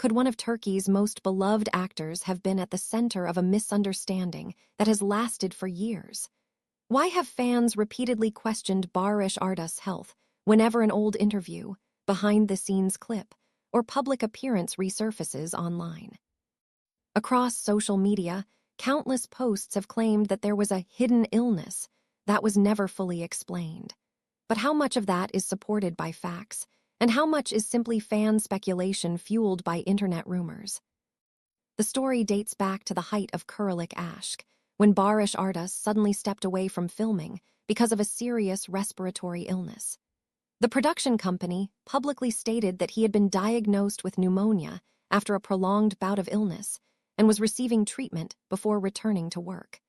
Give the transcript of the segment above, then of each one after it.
Could one of Turkey's most beloved actors have been at the center of a misunderstanding that has lasted for years? Why have fans repeatedly questioned Barış Arduç's health whenever an old interview, behind-the-scenes clip, or public appearance resurfaces online? Across social media, countless posts have claimed that there was a hidden illness that was never fully explained. But how much of that is supported by facts, and how much is simply fan speculation fueled by internet rumors? The story dates back to the height of Kiralık Aşk, when Barış Arduç suddenly stepped away from filming because of a serious respiratory illness. The production company publicly stated that he had been diagnosed with pneumonia after a prolonged bout of illness and was receiving treatment before returning to work.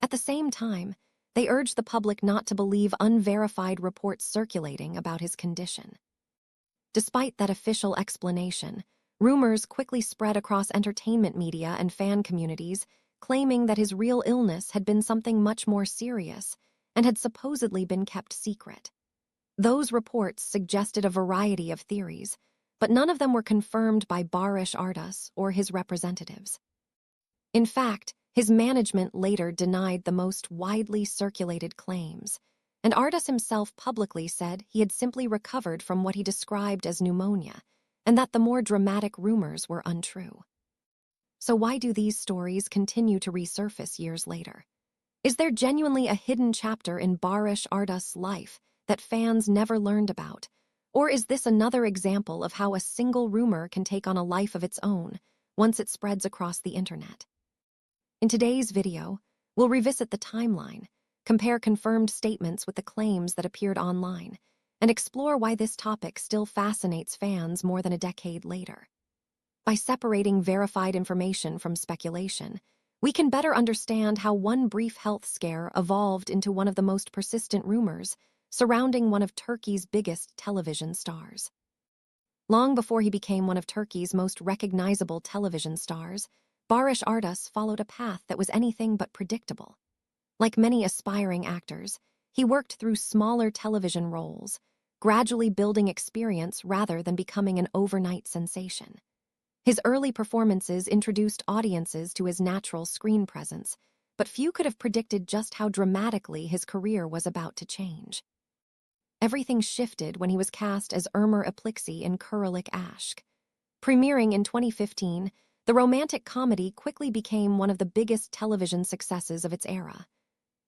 At the same time, they urged the public not to believe unverified reports circulating about his condition. Despite that official explanation, rumors quickly spread across entertainment media and fan communities, claiming that his real illness had been something much more serious and had supposedly been kept secret. Those reports suggested a variety of theories, but none of them were confirmed by Barış Arduç or his representatives. In fact, his management later denied the most widely circulated claims, and Arduç himself publicly said he had simply recovered from what he described as pneumonia, and that the more dramatic rumors were untrue. So why do these stories continue to resurface years later? Is there genuinely a hidden chapter in Barış Arduç's life that fans never learned about? Or is this another example of how a single rumor can take on a life of its own once it spreads across the internet? In today's video, we'll revisit the timeline, compare confirmed statements with the claims that appeared online, and explore why this topic still fascinates fans more than a decade later. By separating verified information from speculation, we can better understand how one brief health scare evolved into one of the most persistent rumors surrounding one of Turkey's biggest television stars. Long before he became one of Turkey's most recognizable television stars, Barış Arduç followed a path that was anything but predictable. Like many aspiring actors, he worked through smaller television roles, gradually building experience rather than becoming an overnight sensation. His early performances introduced audiences to his natural screen presence, but few could have predicted just how dramatically his career was about to change. Everything shifted when he was cast as Ömer İplikçi in Kiralık Aşk. Premiering in 2015, the romantic comedy quickly became one of the biggest television successes of its era.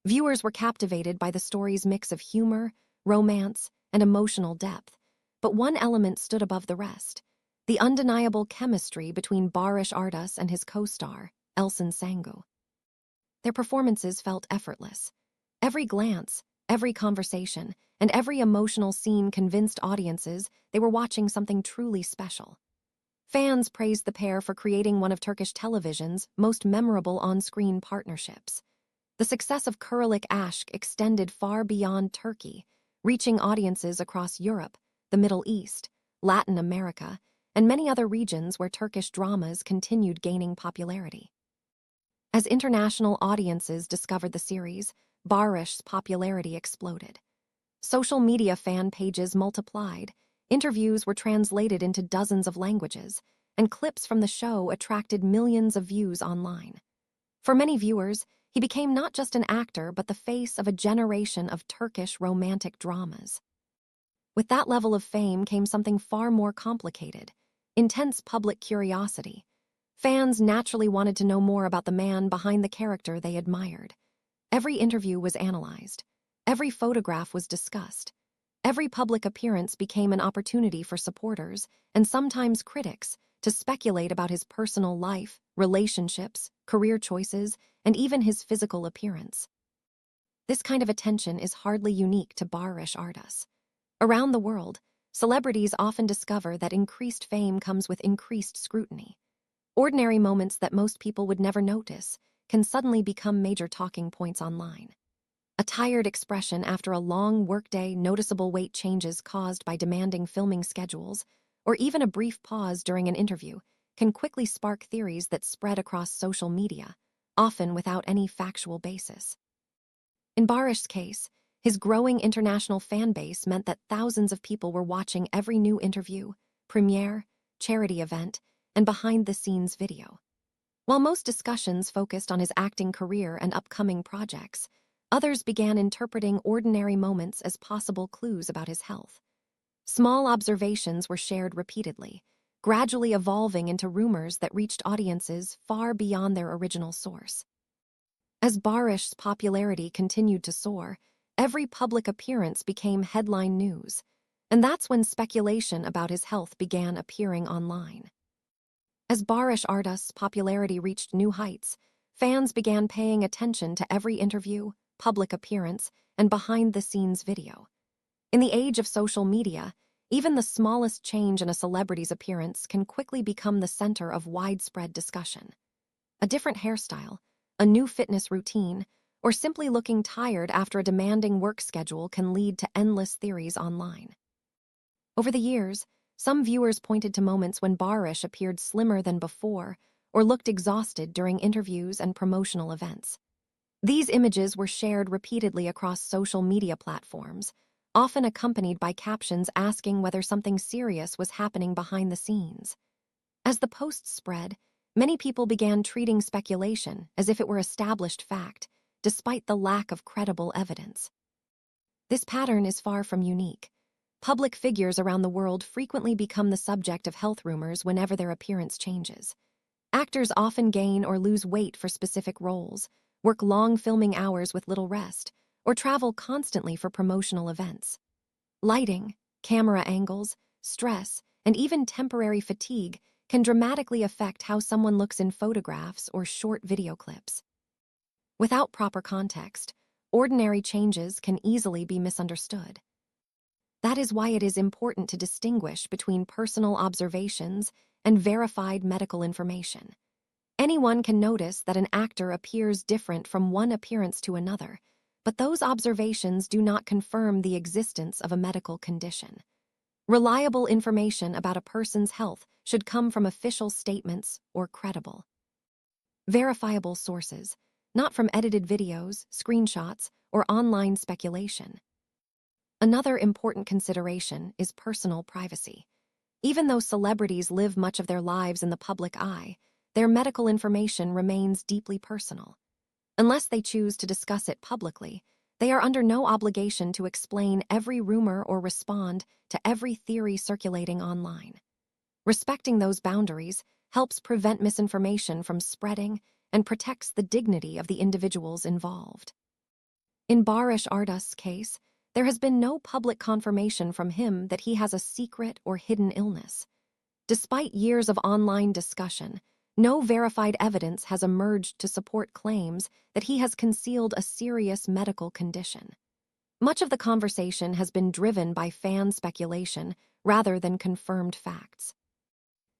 Viewers were captivated by the story's mix of humor, romance, and emotional depth, but one element stood above the rest: the undeniable chemistry between Barış Arduç and his co-star, Elçin Sangu. Their performances felt effortless. Every glance, every conversation, and every emotional scene convinced audiences they were watching something truly special. Fans praised the pair for creating one of Turkish television's most memorable on-screen partnerships. The success of Kiralık Aşk extended far beyond Turkey, reaching audiences across Europe, the Middle East, Latin America, and many other regions where Turkish dramas continued gaining popularity. As international audiences discovered the series, Barış's popularity exploded. Social media fan pages multiplied, interviews were translated into dozens of languages, and clips from the show attracted millions of views online. For many viewers, he became not just an actor but the face of a generation of Turkish romantic dramas. With that level of fame came something far more complicated: intense public curiosity. Fans naturally wanted to know more about the man behind the character they admired. Every interview was analyzed. Every photograph was discussed. Every public appearance became an opportunity for supporters, and sometimes critics, to speculate about his personal life, relationships, career choices, and even his physical appearance. This kind of attention is hardly unique to Barış Arduç. Around the world, celebrities often discover that increased fame comes with increased scrutiny. Ordinary moments that most people would never notice can suddenly become major talking points online. A tired expression after a long workday, noticeable weight changes caused by demanding filming schedules, or even a brief pause during an interview can quickly spark theories that spread across social media, often without any factual basis. In Barış's case, his growing international fan base meant that thousands of people were watching every new interview, premiere, charity event, and behind-the-scenes video. While most discussions focused on his acting career and upcoming projects, others began interpreting ordinary moments as possible clues about his health. Small observations were shared repeatedly, gradually evolving into rumors that reached audiences far beyond their original source. As Barış's popularity continued to soar, every public appearance became headline news, and that's when speculation about his health began appearing online. As Barış Arduç's popularity reached new heights, fans began paying attention to every interview, public appearance, and behind-the-scenes video. In the age of social media, even the smallest change in a celebrity's appearance can quickly become the center of widespread discussion. A different hairstyle, a new fitness routine, or simply looking tired after a demanding work schedule can lead to endless theories online. Over the years, some viewers pointed to moments when Barış appeared slimmer than before or looked exhausted during interviews and promotional events. These images were shared repeatedly across social media platforms, often accompanied by captions asking whether something serious was happening behind the scenes. As the posts spread, many people began treating speculation as if it were established fact, despite the lack of credible evidence. This pattern is far from unique. Public figures around the world frequently become the subject of health rumors whenever their appearance changes. Actors often gain or lose weight for specific roles, work long filming hours with little rest, or travel constantly for promotional events. Lighting, camera angles, stress, and even temporary fatigue can dramatically affect how someone looks in photographs or short video clips. Without proper context, ordinary changes can easily be misunderstood. That is why it is important to distinguish between personal observations and verified medical information. Anyone can notice that an actor appears different from one appearance to another, but those observations do not confirm the existence of a medical condition. Reliable information about a person's health should come from official statements or credible, verifiable sources, not from edited videos, screenshots, or online speculation. Another important consideration is personal privacy. Even though celebrities live much of their lives in the public eye, their medical information remains deeply personal. Unless they choose to discuss it publicly, they are under no obligation to explain every rumor or respond to every theory circulating online. Respecting those boundaries helps prevent misinformation from spreading and protects the dignity of the individuals involved. In Barış Arduç's case, there has been no public confirmation from him that he has a secret or hidden illness. Despite years of online discussion, no verified evidence has emerged to support claims that he has concealed a serious medical condition. Much of the conversation has been driven by fan speculation rather than confirmed facts.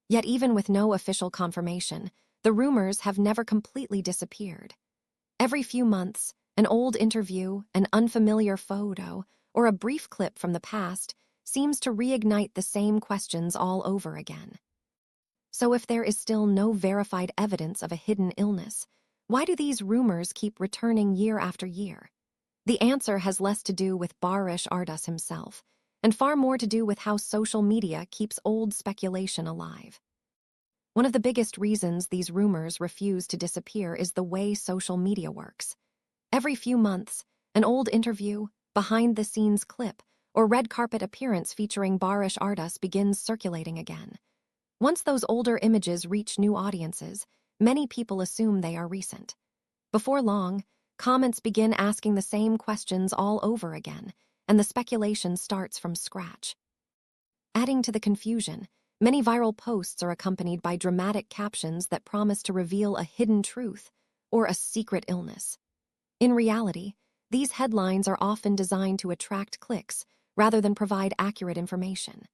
Yet even with no official confirmation, the rumors have never completely disappeared. Every few months, an old interview, an unfamiliar photo, or a brief clip from the past seems to reignite the same questions all over again. So if there is still no verified evidence of a hidden illness, why do these rumors keep returning year after year? The answer has less to do with Barış Arduç himself, and far more to do with how social media keeps old speculation alive. One of the biggest reasons these rumors refuse to disappear is the way social media works. Every few months, an old interview, behind-the-scenes clip, or red carpet appearance featuring Barış Arduç begins circulating again. Once those older images reach new audiences, many people assume they are recent. Before long, comments begin asking the same questions all over again, and the speculation starts from scratch. Adding to the confusion, many viral posts are accompanied by dramatic captions that promise to reveal a hidden truth or a secret illness. In reality, these headlines are often designed to attract clicks rather than provide accurate information.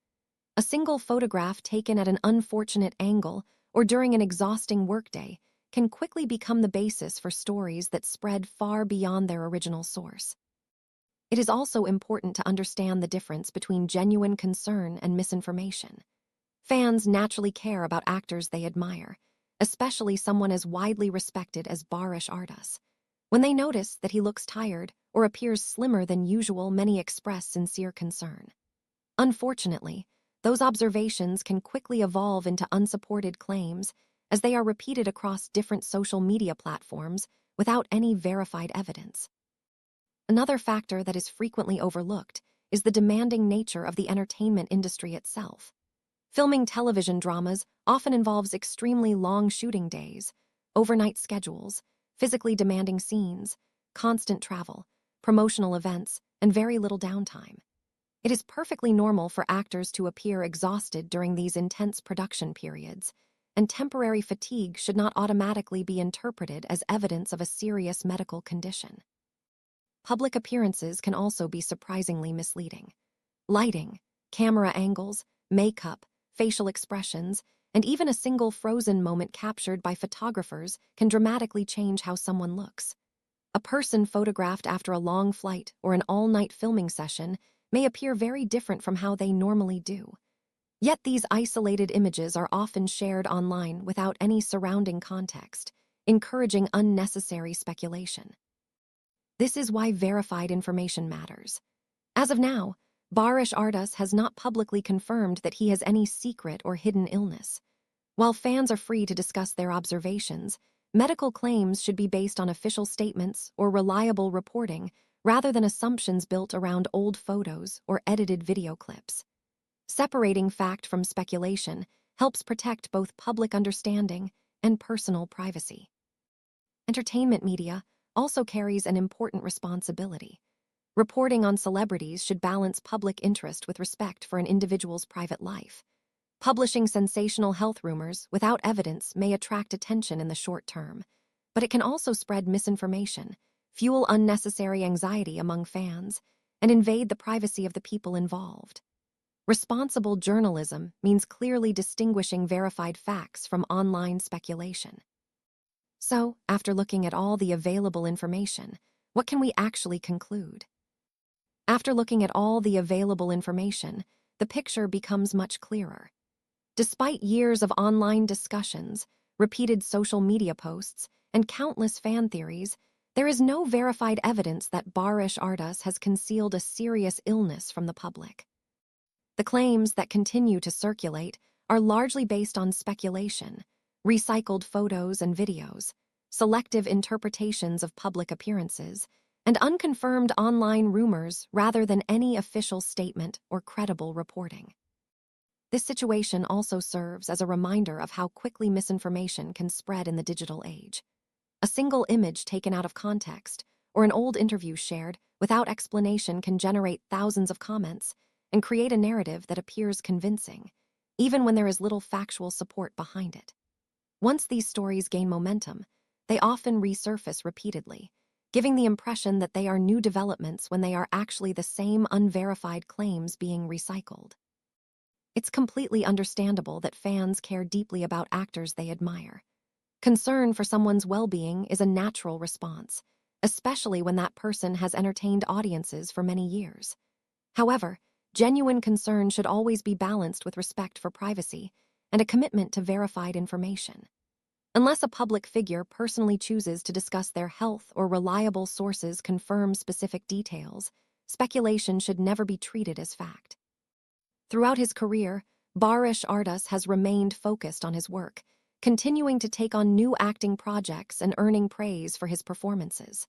A single photograph taken at an unfortunate angle or during an exhausting workday can quickly become the basis for stories that spread far beyond their original source. It is also important to understand the difference between genuine concern and misinformation. Fans naturally care about actors they admire, especially someone as widely respected as Barış Arduç. When they notice that he looks tired or appears slimmer than usual, many express sincere concern. Unfortunately, those observations can quickly evolve into unsupported claims as they are repeated across different social media platforms without any verified evidence. Another factor that is frequently overlooked is the demanding nature of the entertainment industry itself. Filming television dramas often involves extremely long shooting days, overnight schedules, physically demanding scenes, constant travel, promotional events, and very little downtime. It is perfectly normal for actors to appear exhausted during these intense production periods, and temporary fatigue should not automatically be interpreted as evidence of a serious medical condition. Public appearances can also be surprisingly misleading. Lighting, camera angles, makeup, facial expressions, and even a single frozen moment captured by photographers can dramatically change how someone looks. A person photographed after a long flight or an all-night filming session may appear very different from how they normally do. Yet these isolated images are often shared online without any surrounding context, encouraging unnecessary speculation. This is why verified information matters. As of now, Barış Arduç has not publicly confirmed that he has any secret or hidden illness. While fans are free to discuss their observations, medical claims should be based on official statements or reliable reporting rather than assumptions built around old photos or edited video clips. Separating fact from speculation helps protect both public understanding and personal privacy. Entertainment media also carries an important responsibility. Reporting on celebrities should balance public interest with respect for an individual's private life. Publishing sensational health rumors without evidence may attract attention in the short term, but it can also spread misinformation, fuel unnecessary anxiety among fans, and invade the privacy of the people involved. Responsible journalism means clearly distinguishing verified facts from online speculation. So, after looking at all the available information, what can we actually conclude? After looking at all the available information, the picture becomes much clearer. Despite years of online discussions, repeated social media posts, and countless fan theories, there is no verified evidence that Barış Arduç has concealed a serious illness from the public. The claims that continue to circulate are largely based on speculation, recycled photos and videos, selective interpretations of public appearances, and unconfirmed online rumors rather than any official statement or credible reporting. This situation also serves as a reminder of how quickly misinformation can spread in the digital age. A single image taken out of context or an old interview shared without explanation can generate thousands of comments and create a narrative that appears convincing, even when there is little factual support behind it. Once these stories gain momentum, they often resurface repeatedly, giving the impression that they are new developments when they are actually the same unverified claims being recycled. It's completely understandable that fans care deeply about actors they admire. Concern for someone's well-being is a natural response, especially when that person has entertained audiences for many years. However, genuine concern should always be balanced with respect for privacy and a commitment to verified information. Unless a public figure personally chooses to discuss their health or reliable sources confirm specific details, speculation should never be treated as fact. Throughout his career, Barış Arduç has remained focused on his work, continuing to take on new acting projects and earning praise for his performances.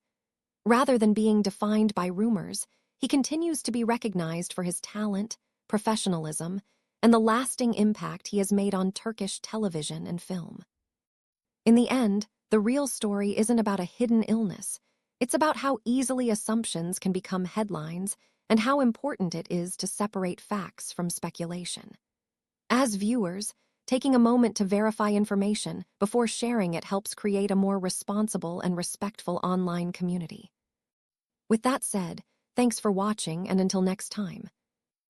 Rather than being defined by rumors, he continues to be recognized for his talent, professionalism, and the lasting impact he has made on Turkish television and film. In the end, the real story isn't about a hidden illness. It's about how easily assumptions can become headlines and how important it is to separate facts from speculation. As viewers, taking a moment to verify information before sharing it helps create a more responsible and respectful online community. With that said, thanks for watching, and until next time.